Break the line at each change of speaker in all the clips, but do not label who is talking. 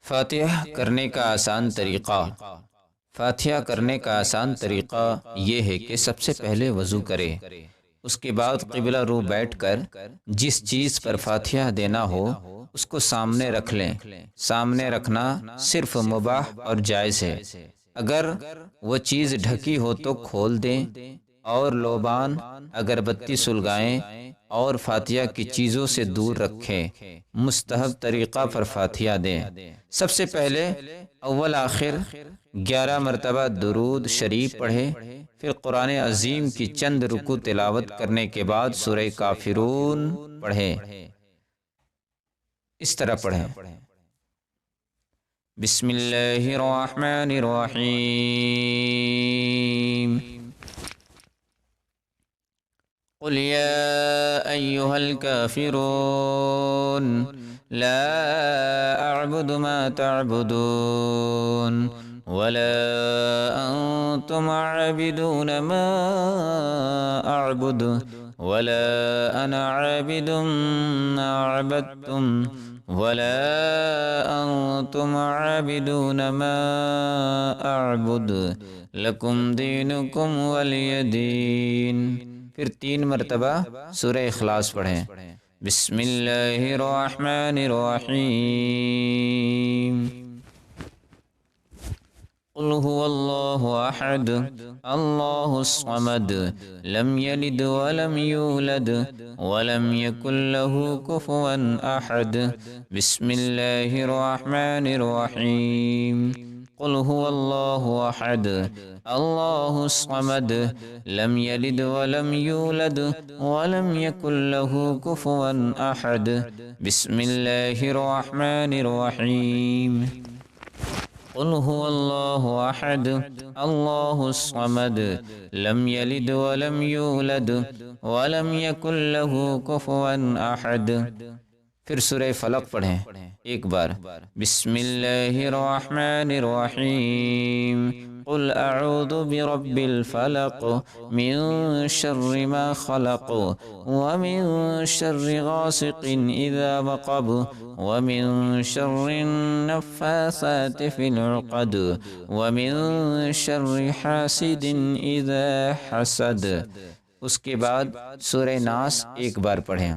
فاتحہ کرنے کا آسان طریقہ۔ فاتحہ کرنے کا آسان طریقہ یہ ہے کہ سب سے پہلے وضو کرے، اس کے بعد قبلہ رو بیٹھ کر جس چیز پر فاتحہ دینا ہو اس کو سامنے رکھ لیں۔ سامنے رکھنا صرف مباح اور جائز ہے۔ اگر وہ چیز ڈھکی ہو تو کھول دیں اور لوبان اگربتی سلگائیں اور فاتحہ کی چیزوں سے دور رکھیں۔ مستحب طریقہ پر فاتحہ دیں۔ سب سے پہلے اول آخر 11 مرتبہ درود شریف پڑھیں، پھر قرآن عظیم کی چند رکوع تلاوت کرنے کے بعد سورہ کافرون پڑھیں۔ اس طرح پڑھیں: بسم اللہ الرحمن الرحیم، قل یا ایہا الکافرون لا اعبد ما تعبدون ولا انتم عابدون ما اعبد ولا انا عابد ما عبدتم ولا انتم عابدون ما اعبد لکم دینکم ولی دین۔ پھر 3 مرتبہ سورہ اخلاص پڑھیں۔ بسم اللہ الرحمن الرحیم، قل هو اللہ احد اللہ الصمد لم یلد ولم یولد ولم یکن له کفوا احد۔ بسم اللہ الرحمن الرحیم، قل هو اللہ احد اللہ الصمد لم یلد ولم یولد ولم یکن له کفوا احد۔ بسم اللہ الرحمن الرحیم، قل هو اللہ احد اللہ الصمد لم یلد ولم یولد ولم یکن له کفوا احد۔ پھر سورہ فلق پڑھیں ایک بار۔ بسم اللہ الرحمن الرحیم، قل اعوذ برب الفلق من شر ما خلق ومن شر غاسق اذا وقب ومن شر النفاثات في العقد ومن شر حاسد اذا حسد۔ اس کے بعد سورہ ناس ایک بار پڑھیں۔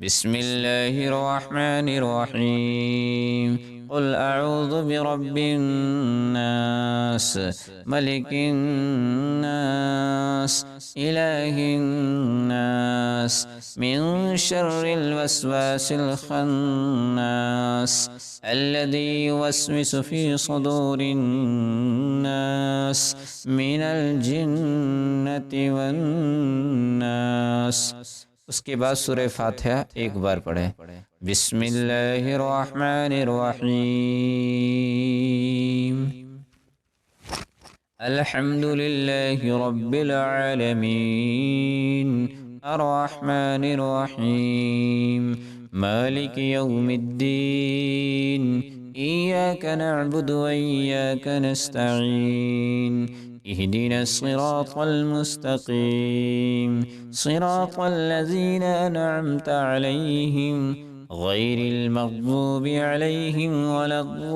بسم اللہ الرحمن الرحیم، قل اعوذ برب الناس ملک الناس الہ الناس من شر الوسواس الخناس الذي يوسوس في صدور الناس من الجنة والناس۔ اس کے بعد سورہ فاتحہ ایک بار پڑھیں۔ بسم اللہ الرحمن الرحیم، الحمد للہ رب العالمین الرحمن الرحیم مالک یوم الدین ایاک نعبد و ایاک نستعین اهدنا الصراط المستقيم صراط الذين أنعمت عليهم غير المغضوب عليهم ولا الضالين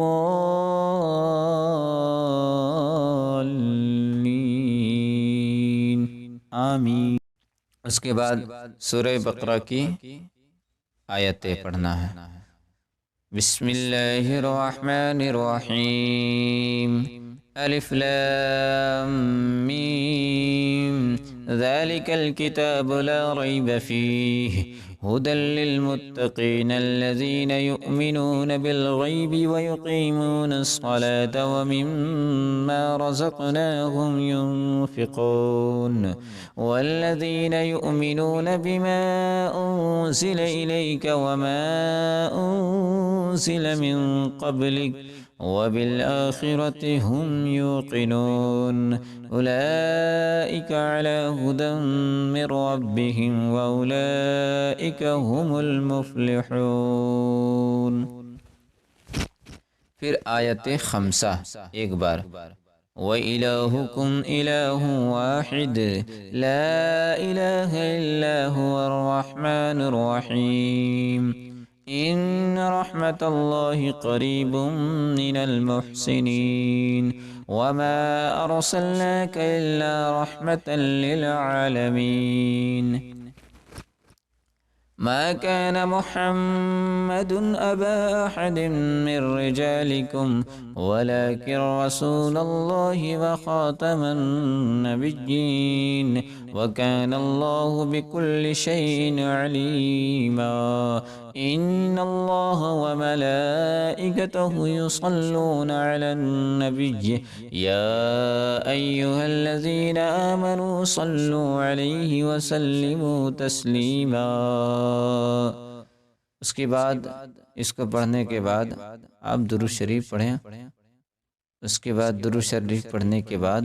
آمین۔ اس کے بعد سورہ بقرہ کی آیتیں پڑھنا ہے۔ بسم اللہ الرحمن الرحیم، الف لام میم ذلك الكتاب لا ريب فيه هدى للمتقين الذين يؤمنون بالغيب ويقيمون الصلاة ومما رزقناهم ينفقون والذين يؤمنون بما أنزل إليك وما أنزل من قبلك وبالآخرة هم يوقنون أولئك على هدى من ربهم وأولئك هم المفلحون۔ پھر آیت خمسہ ایک بار۔ وَإِلَٰهُكُمْ إِلَٰهٌ وَاحِدٌ لَا إِلَٰهَ إِلَّا هُوَ الرَّحْمَٰنُ الرَّحِيمُ إن رحمة الله قريب من المحسنين وما أرسلناك إلا رحمة للعالمين ما كان محمد أبا أحد من رجالكم ولكن رسول الله وخاتم النبيين وكان الله بكل شيء عليما إن الله وملائكته يصلون على النبي يا أيها الذين آمنوا صلوا عليه وسلموا تسليما۔ اس کے بعد اس کو پڑھنے کے بعد آپ درود شریف پڑھیں۔ اس کے بعد درود شریف پڑھنے کے بعد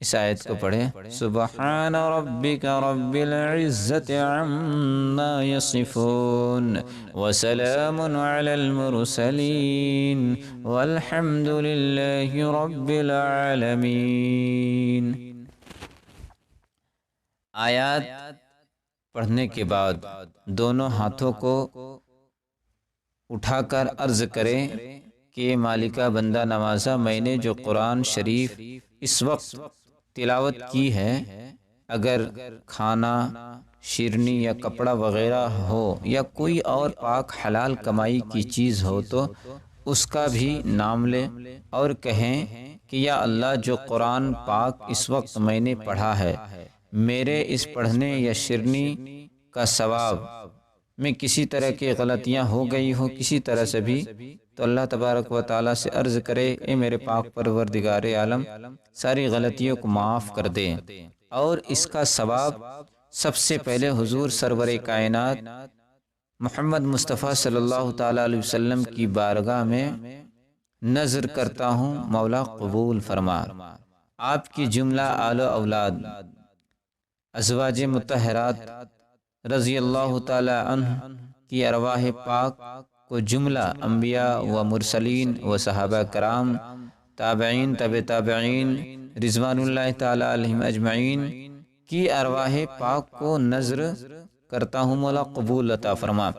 اس آیت کو پڑھیں، سبحان ربک رب العزت عما یصفون وسلام علی المرسلین والحمد للہ رب العالمین۔ آیات پڑھنے کے بعد دونوں ہاتھوں کو اٹھا کر عرض کریں کہ مالکہ بندہ نوازا، میں نے جو قرآن شریف اس وقت تلاوت کی ہے، اگر کھانا، شیرنی یا کپڑا وغیرہ ہو یا کوئی اور پاک حلال کمائی کی چیز ہو تو اس کا بھی نام لیں اور کہیں کہ یا اللہ جو قرآن پاک اس وقت میں نے پڑھا ہے، میرے اس پڑھنے یا شیرنی کا ثواب میں کسی طرح کی غلطیاں ہو گئی ہوں کسی طرح سے بھی، تو اللہ تبارک و تعالیٰ سے عرض کرے، اے میرے پاک پروردگار عالم ساری غلطیوں کو معاف کر دے، اور اس کا ثواب سب سے پہلے حضور سرور کائنات محمد مصطفیٰ صلی اللہ تعالیٰ علیہ وسلم کی بارگاہ میں نذر کرتا ہوں، مولا قبول فرما۔ آپ کی جملہ آل و اولاد، ازواج مطہرات رضی اللہ تعالی عنہ کی ارواح پاک کو، جملہ انبیاء و مرسلین و صحابہ کرام، تابعین، تبع تابعین رضوان اللہ تعالی علیہم اجمعین کی ارواح پاک کو نذر کرتا ہوں، مولا قبول عطا فرما۔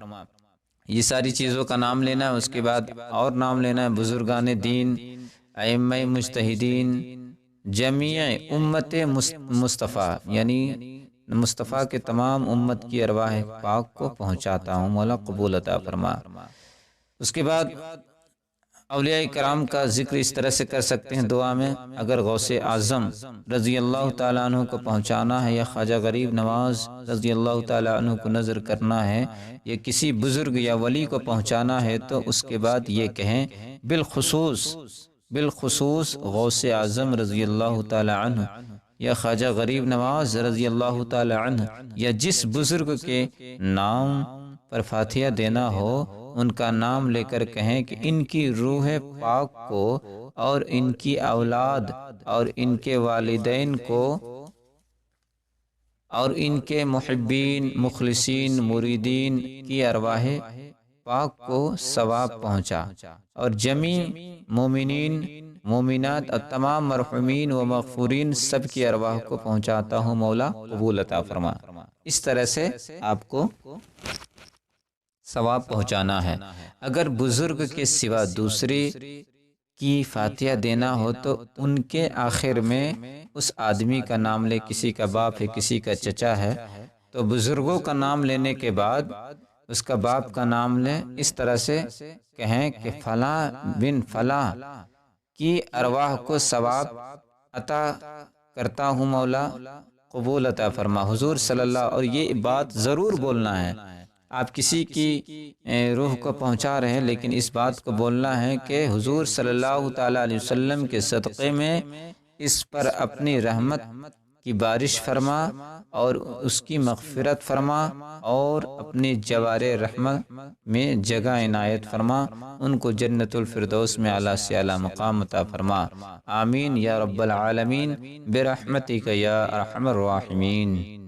یہ ساری چیزوں کا نام لینا ہے، اس کے بعد اور نام لینا ہے بزرگان دین، ائمہ مجتہدین، جمیع امت مصطفیٰ، یعنی مصطفیٰ کے تمام امت کی ارواح پاک کو پہنچاتا ہوں، مولا قبول عطا فرما۔ اس کے بعد اولیاء کرام کا ذکر اس طرح سے کر سکتے ہیں دعا میں، اگر غوث اعظم رضی اللہ تعالیٰ عنہ کو پہنچانا ہے یا خواجہ غریب نواز رضی اللہ تعالیٰ عنہ کو نذر کرنا ہے یا کسی بزرگ یا ولی کو پہنچانا ہے تو اس کے بعد یہ کہیں، بالخصوص غوث اعظم رضی اللہ تعالیٰ عنہ یا خواجہ غریب نواز رضی اللہ تعالیٰ عنہ یا جس بزرگ کے نام پر فاتحہ دینا ہو ان کا نام لے کر کہیں کہ ان کی روح پاک کو اور ان کی اولاد اور ان کے والدین کو اور ان کے محبین، مخلصین، مریدین کی ارواح پاک کو ثواب پہنچا، اور جمیع مومنین، مومنات اور تمام مرحومین و مغفورین سب کی ارواح کو پہنچاتا ہوں، مولا قبول عطا فرما۔ اس طرح سے آپ کو ثواب پہنچانا ہے۔ اگر بزرگ کے سوا دوسری کی فاتحہ دینا ہو تو ان کے آخر میں اس آدمی کا نام لے، کسی کا باپ ہے، کسی کا چچا ہے، تو بزرگوں کا نام لینے کے بعد اس کا باپ کا نام لیں، اس طرح سے کہیں کہ فلاں بن فلاں کی ارواح کو ثواب عطا کرتا ہوں، مولا قبول عطا فرما۔ حضور صلی اللہ، اور یہ بات ضرور بولنا ہے، آپ کسی کی روح کو پہنچا رہے ہیں لیکن اس بات کو بولنا ہے کہ حضور صلی اللہ تعالیٰ علیہ وسلم کے صدقے میں اس پر اپنی رحمت کی بارش فرما اور اس کی مغفرت فرما اور اپنی جوار رحمت میں جگہ عنایت فرما، ان کو جنت الفردوس میں اعلیٰ سے اعلیٰ مقام عطا فرما۔ آمین یا رب العالمین برحمتک یا ارحم الراحمین۔